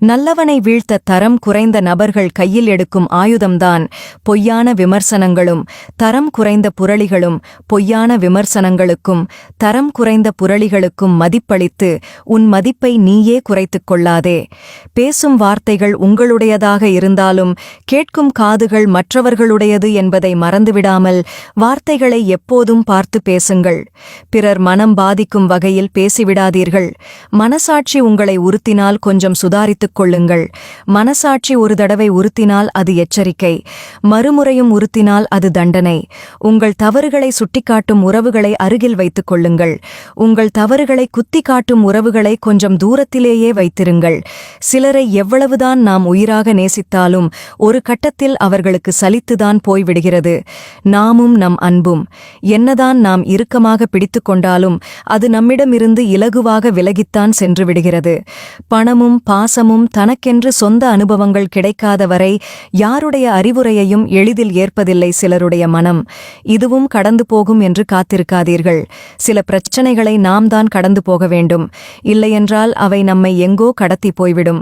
நல்லவனை வீழ்த்த தரம் குறைந்த நபர்கள் கையில் எடுக்கும் ஆயுதம்தான் பொய்யான விமர்சனங்களும். தரம் குறைந்த புரளிகளும் பொய்யான விமர்சனங்களுக்கும் தரம் குறைந்த புரளிகளுக்கும் மதிப்பளித்து உன் மதிப்பை நீயே குறைத்துக் கொள்ளாதே. பேசும் வார்த்தைகள் உங்களுடையதாக இருந்தாலும் கேட்கும் காதுகள் மற்றவர்களுடையது என்பதை மறந்துவிடாமல் வார்த்தைகளை எப்போதும் பார்த்து பேசுங்கள். பிறர் மனம் பாதிக்கும் வகையில் பேசிவிடாதீர்கள். மனசாட்சி உங்களை உறுத்தினால் கொஞ்சம் சுதாரித்துக் கொள்ளுங்கள். மனசாட்சி ஒரு தடவை உறுத்தினால் அது எச்சரிக்கை, மறுமுறையும் உறுத்தினால் அது தண்டனை. உங்கள் தவறுகளை சுட்டிக்காட்டும் உறவுகளை அருகில் வைத்துக் கொள்ளுங்கள். உங்கள் தவறுகளை குத்தி காட்டும் உறவுகளை கொஞ்சம் தூரத்திலேயே வைத்திருங்கள். சிலரை எவ்வளவுதான் நாம் உயிராக நேசித்தாலும் ஒரு கட்டத்தில் அவர்களுக்கு சலித்துதான் போய்விடுகிறது. நாமும் நம் அன்பும் என்னதான் நாம் இறுக்கமாக பிடித்துக் கொண்டாலும் அது நம்மிடமிருந்து இலகுவாக விலகித்தான் சென்று விடுகிறது. பணமும் பாசமும் தனக்கென்று சொந்த அனுபவங்கள் கிடைக்காத வரை யாருடைய அறிவுரையையும் எளிதில் ஏற்பதில்லை சிலருடைய மனம். இதுவும் கடந்து போகும் என்று காத்திருக்காதீர்கள். சில பிரச்சனைகளை நாம் தான் கடந்து போக வேண்டும். இல்லையென்றால் அவை நம்மை எங்கோ கடத்தி போய்விடும்.